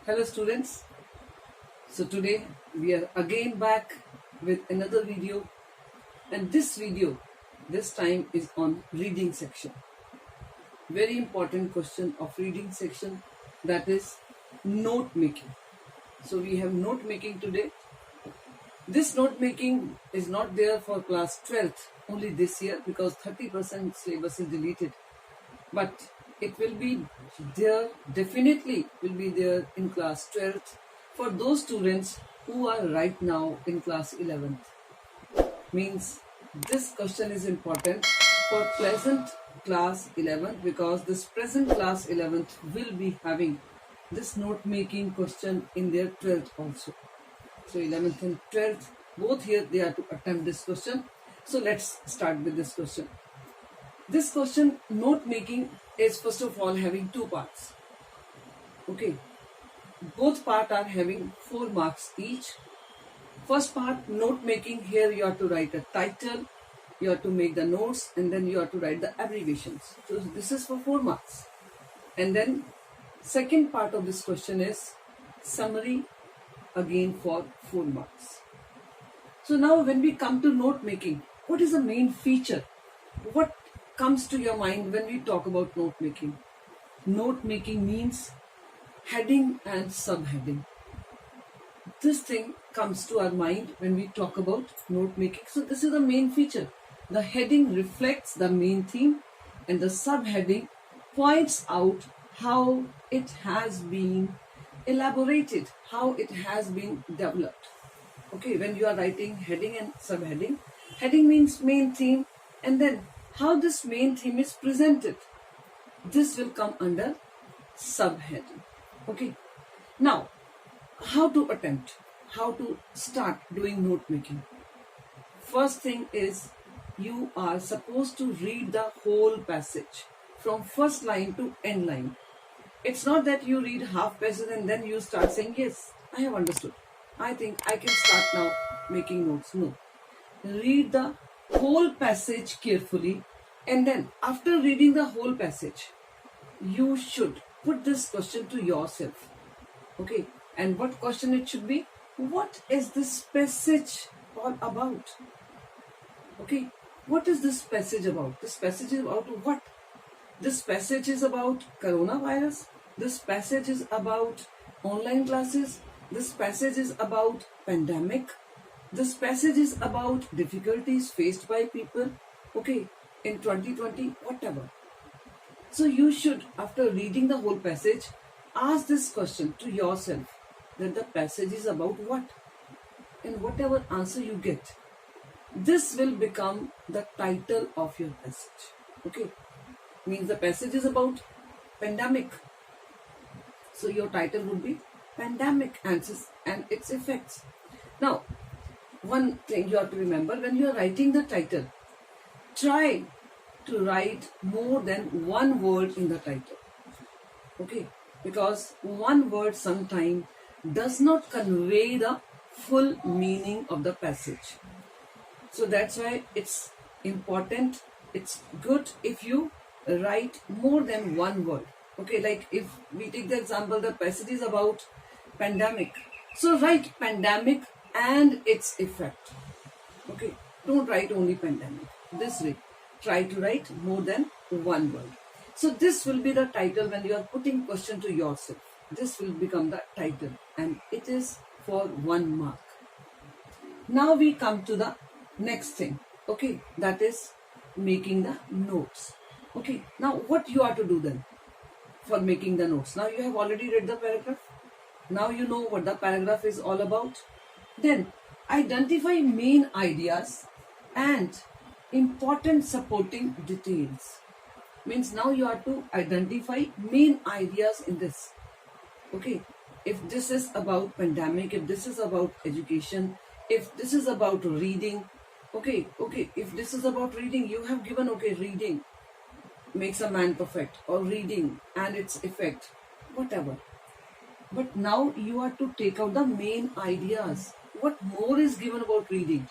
Hello students. So today we are again back with another video, and this video this time is on reading section. Very important question of reading section, that is note making. So we have note making today. This note making is not there for class 12th only this year because 30% syllabus is deleted, but it will be there, definitely will be there in class 12th for those students who are right now in class 11th. Means this question is important for present class 11th because this present class 11th will be having this note making question in their 12th also. So 11th and 12th both here they are to attempt this question. So let's start with this question. This question, note making, is first of all having two parts. Okay, both parts are having 4 marks each. First part, note making, here you have to write a title, you have to make the notes, and then you have to write the abbreviations. So this is for 4 marks. And then second part of this question is summary, again for 4 marks. So now when we come to note making, what is the main feature? What comes to your mind when we talk about note making? Note making means heading and subheading. This thing comes to our mind when we talk about note making. So this is the main feature. The heading reflects the main theme and the subheading points out how it has been elaborated, how it has been developed. Okay, when you are writing heading and subheading, heading means main theme, and then how this main theme is presented. This will come under subheading. Okay, now how to attempt, how to start doing note making. First thing is you are supposed to read the whole passage from first line to end line. It's not that you read half passage and then you start saying, yes, I have understood, I think I can start now making notes. No, read the whole passage carefully, and then after reading the whole passage you should put this question to yourself. Okay, and what question it should be? What is this passage all about? Okay, what is this passage about? This passage is about what? This passage is about coronavirus. This passage is about online classes. This passage is about pandemic. This passage is about difficulties faced by people, okay, in 2020, whatever. So you should, after reading the whole passage, ask this question to yourself, that the passage is about what? And whatever answer you get, this will become the title of your passage. Okay, means the passage is about pandemic. So your title would be pandemic and its effects. Now, one thing you have to remember, when you are writing the title, try to write more than one word in the title. Okay, because one word sometimes does not convey the full meaning of the passage. So that's why it's important, it's good if you write more than one word. Okay, like if we take the example, the passage is about pandemic. So write pandemic and its effect. Okay, don't write only pandemic. This way, try to write more than one word. So this will be the title when you are putting question to yourself. This will become the title and it is for 1 mark. Now we come to the next thing. Okay, that is making the notes. Okay, now what you are to do then for making the notes? Now you have already read the paragraph. Now you know what the paragraph is all about. Then identify main ideas and important supporting details. Means now you have to identify main ideas in this. Okay, if this is about pandemic, if this is about education, if this is about reading, okay, if this is about reading, you have given, okay, reading makes a man perfect, or reading and its effect, whatever. But now you are to take out the main ideas. What more is given about reading?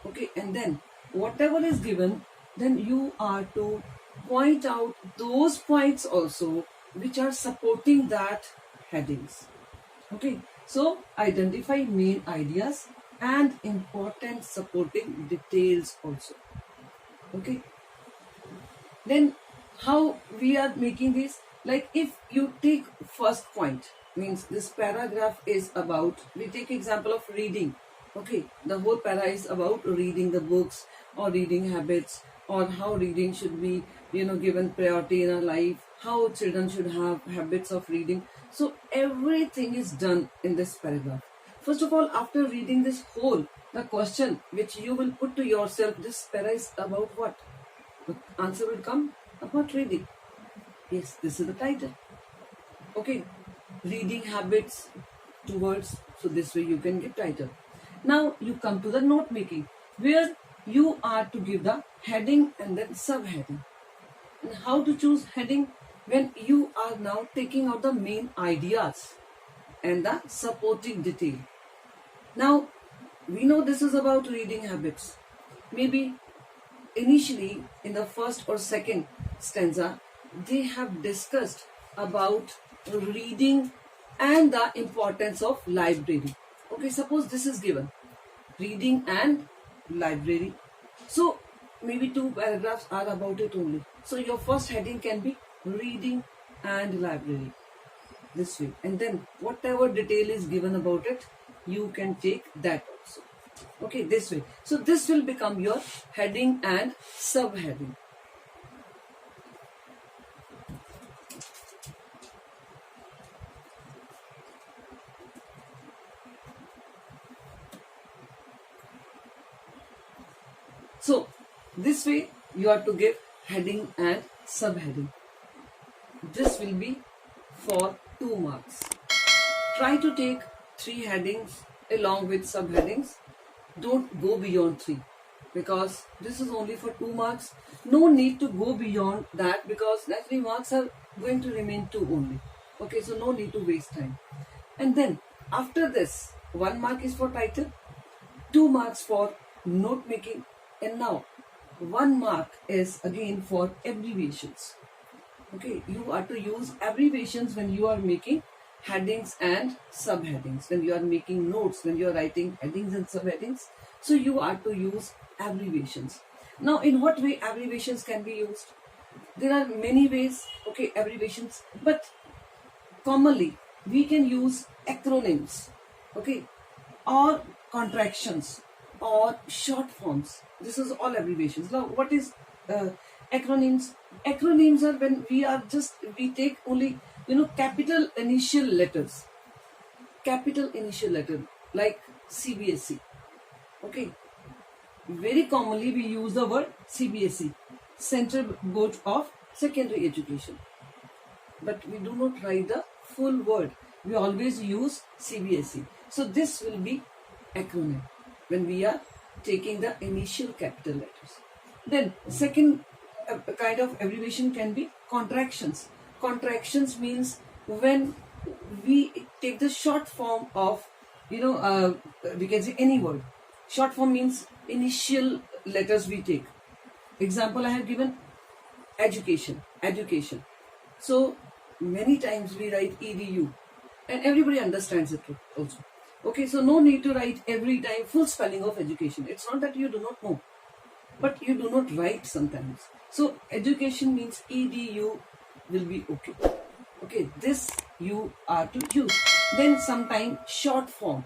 Okay, and then whatever is given, then you are to point out those points also which are supporting that headings. Okay, so identify main ideas and important supporting details also. Okay, then how we are making this, like if you take first point, means this paragraph is about, we take example of reading. Okay, the whole para is about reading the books or reading habits, or how reading should be, given priority in our life, how children should have habits of reading. So everything is done in this paragraph. First of all, after reading this whole, the question which you will put to yourself, this para is about what? The answer will come about reading. Yes, this is the title. Okay, reading habits, towards, so this way you can give title. Now you come to the note making, where you are to give the heading and then subheading. And how to choose heading? When you are now taking out the main ideas and the supporting detail. Now we know this is about reading habits. Maybe initially in the first or second stanza they have discussed about reading and the importance of library. Okay, suppose this is given, reading and library. So maybe two paragraphs are about it only. So your first heading can be reading and library, this way, and then whatever detail is given about it, you can take that also. Okay, this way. So this will become your heading and subheading. So this way you are to give heading and subheading. This will be for 2 marks. Try to take 3 headings along with subheadings. Don't go beyond 3, because this is only for 2 marks. No need to go beyond that, because that 3 marks are going to remain 2 only. Okay, so no need to waste time. And then after this, 1 mark is for title, 2 marks for note making, and now 1 mark is again for abbreviations. Okay, you are to use abbreviations when you are making headings and subheadings, when you are making notes, when you are writing headings and subheadings. So you are to use abbreviations. Now in what way abbreviations can be used? There are many ways, okay, abbreviations, but commonly we can use acronyms, okay, or contractions or short forms. This is all abbreviations. Now what is acronyms? Acronyms are when we take only capital initial letters, capital initial letter, like CBSE. Okay, very commonly we use the word CBSE, Central Board of Secondary Education, but we do not write the full word. We always use CBSE. So this will be acronym when we are taking the initial capital letters. Then second kind of abbreviation can be contractions. Contractions means when we take the short form of, we can say any word. Short form means initial letters we take. Example I have given, education, education. So many times we write edu, and everybody understands it also. Okay, so no need to write every time full spelling of education. It's not that you do not know, but you do not write sometimes. So education means edu will be okay. Okay, this you are to use. Then sometime short form.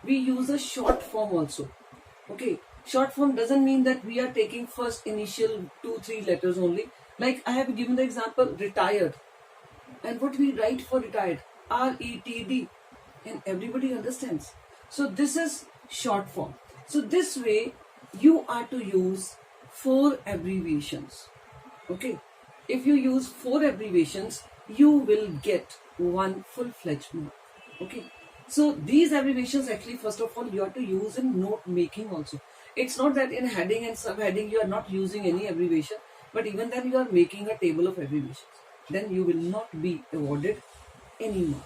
We use a short form also. Okay, short form doesn't mean that we are taking first initial 2-3 letters only. Like I have given the example retired. And what we write for retired? RETD. And everybody understands. So this is short form. So this way you are to use 4 abbreviations. Okay. If you use 4 abbreviations, you will get 1 full-fledged mark. Okay. So these abbreviations actually, first of all, you are to use in note making also. It's not that in heading and subheading you are not using any abbreviation, but even then you are making a table of abbreviations. Then you will not be awarded any mark.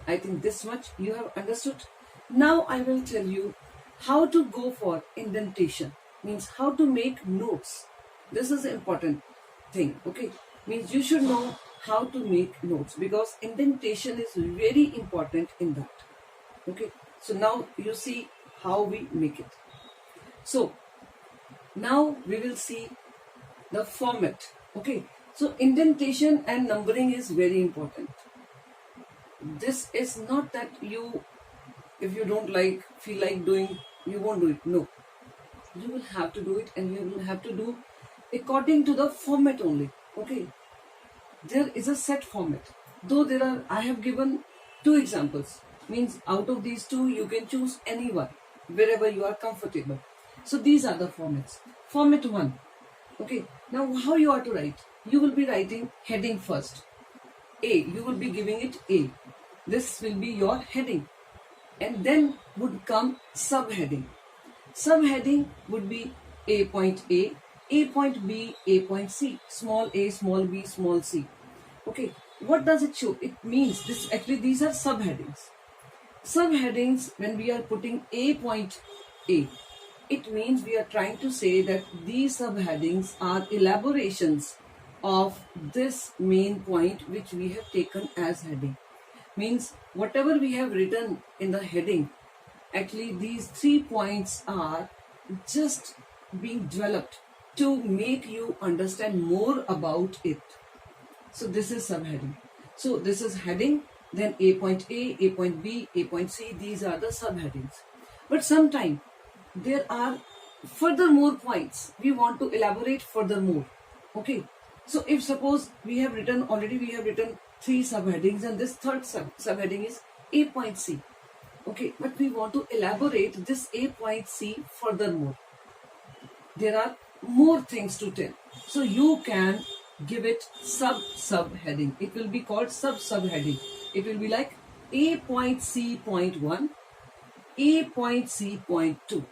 I think this much you have understood. Now I will tell you how to go for indentation, means how to make notes. This is an important thing, okay? Means you should know how to make notes, because indentation is very important in that. Okay, so now you see how we make it. So now we will see the format. Okay, so indentation and numbering is very important. This is not that you, if you don't feel like doing, you won't do it. No, you will have to do it, and you will have to do according to the format only. Okay, there is a set format. Though there are, I have given two examples, means out of these two you can choose any one wherever you are comfortable. So these are the formats. Format 1. Okay, now how you are to write? You will be writing heading first. A, you will be giving it A. This will be your heading. And then would come subheading. Subheading would be A point A, A point B, A point C, small a, small b, small c. Okay, what does it show? It means this, actually these are subheadings. Subheadings, when we are putting A point A, it means we are trying to say that these subheadings are elaborations of this main point which we have taken as heading. Means whatever we have written in the heading, actually these 3 points are just being developed to make you understand more about it. So this is subheading. So this is heading, then A point A point B, A point C, these are the subheadings. But sometimes there are furthermore points. We want to elaborate furthermore. Okay. So if suppose we have written 3 subheadings, and this third subheading is A point C. Okay, but we want to elaborate this A point C furthermore. There are more things to tell. So you can give it subheading. It will be called subheading. It will be like A point C point 1, A point C point 2.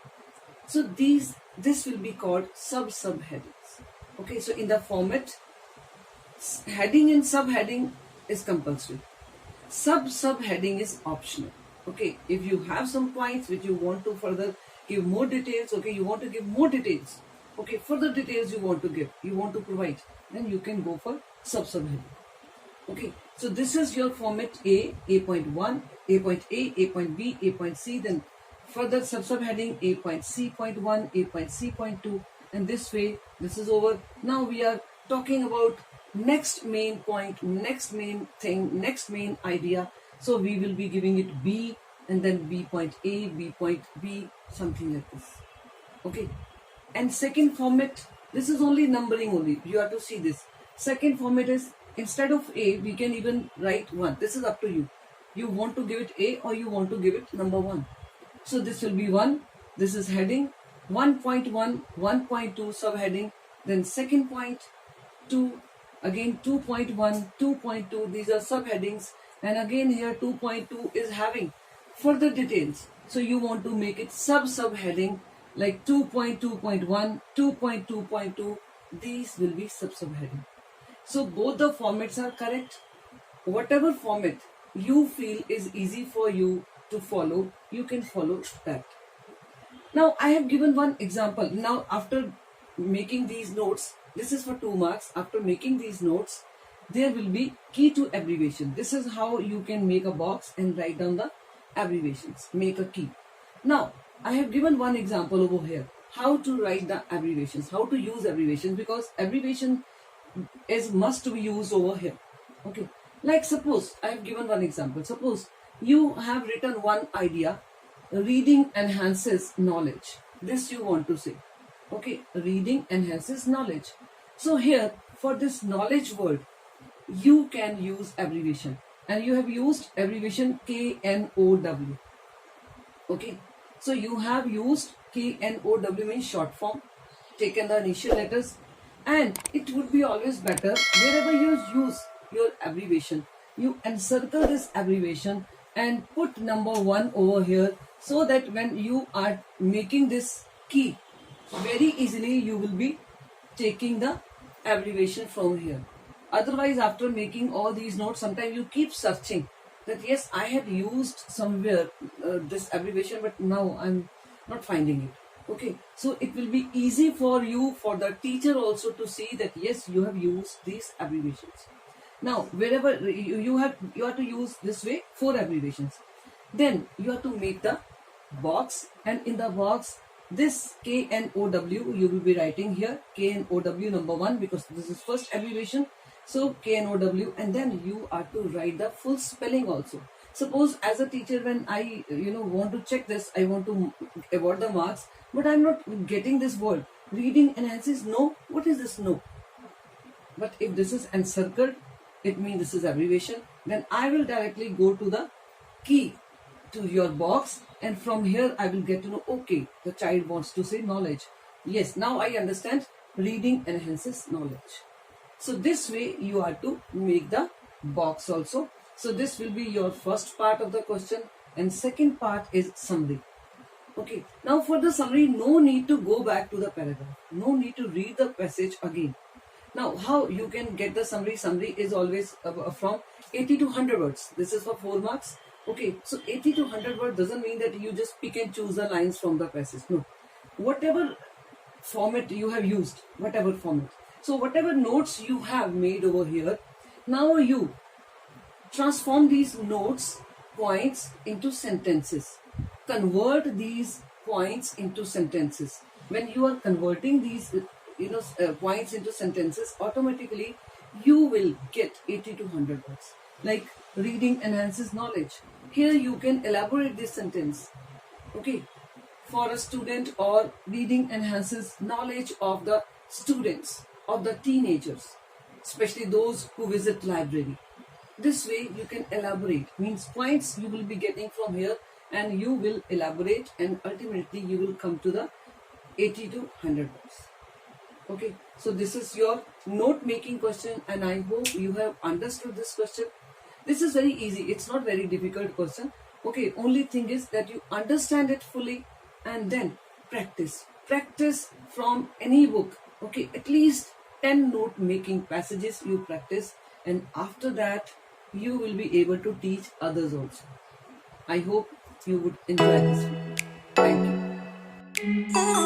So this will be called subheadings. Okay, so in the format, heading and subheading is compulsory. Subheading is optional. Okay, if you have some points which you want to further give more details, okay, you want to give more details, okay, further details you want to give, you want to provide, then you can go for subheading. Okay, so this is your format A point 1, A point A point B, A point C, then further subheading A point C point 1, A point C point 2, and this way this is over. Now we are talking about next main point, next main thing, next main idea. So we will be giving it B, and then B point A, B point B, something like this. Okay, and second format, this is only numbering only, you have to see this. Second format is, instead of A we can even write 1. This is up to you. You want to give it A or you want to give it number 1. So this will be 1. This is heading 1.1, 1.2 subheading, then second point 2, again 2.1, 2.2, these are subheadings, and again here 2.2 is having further details. So you want to make it subheading like 2.2.1, 2.2.2, these will be subheading. So both the formats are correct. Whatever format you feel is easy for you to follow, you can follow that. Now I have given one example. Now after making these notes, this is for 2 marks. After making these notes, there will be key to abbreviation. This is how you can make a box and write down the abbreviations, make a key. Now I have given one example over here, how to write the abbreviations, how to use abbreviations, because abbreviation is must to be used over here. Okay, like suppose I have given one example. Suppose you have written one idea, reading enhances knowledge. This you want to say. Okay, reading enhances knowledge. So here for this knowledge word, you can use abbreviation, and you have used abbreviation KNOW. Okay, so you have used KNOW, means short form, taken the initial letters, and it would be always better wherever you use your abbreviation, you encircle this abbreviation and put number 1 over here, so that when you are making this key, very easily you will be taking the abbreviation from here. Otherwise, after making all these notes, sometimes you keep searching that yes, I had used somewhere this abbreviation, but now I'm not finding it. Okay, so it will be easy for you, for the teacher also, to see that yes, you have used these abbreviations. Now wherever you have to use this way 4 abbreviations. Then you have to make the box, and in the box this K N O W you will be writing here K N O W number 1, because this is first abbreviation. So K N O W, and then you are to write the full spelling also. Suppose as a teacher, when I want to check this, I want to award the marks, but I'm not getting this word. Reading enhances no. What is this no? But if this is encircled, it means this is abbreviation. Then I will directly go to the key to your box, and from here I will get to know, okay, the child wants to say knowledge. Yes, now I understand reading enhances knowledge. So this way you are to make the box also. So this will be your first part of the question, and second part is summary. Okay, now for the summary, no need to go back to the paragraph. No need to read the passage again. Now, how you can get the summary? Summary is always from 80 to 100 words. This is for 4 marks. Okay, so 80 to 100 words doesn't mean that you just pick and choose the lines from the passage. No. Whatever format you have used, whatever format. So whatever notes you have made over here, now you transform these notes, points into sentences. Convert these points into sentences. When you are converting these points into sentences, automatically you will get 80 to 100 words. Like reading enhances knowledge. Here you can elaborate this sentence. Okay, for a student, or reading enhances knowledge of the students, of the teenagers, especially those who visit library. This way you can elaborate, means points you will be getting from here, and you will elaborate, and ultimately you will come to the 80 to 100 words. Okay, so this is your note making question, and I hope you have understood this question. This is very easy. It's not very difficult question. Okay, only thing is that you understand it fully, and then practice. Practice from any book. Okay, at least 10 note making passages you practice, and after that you will be able to teach others also. I hope you would enjoy this video. Thank you.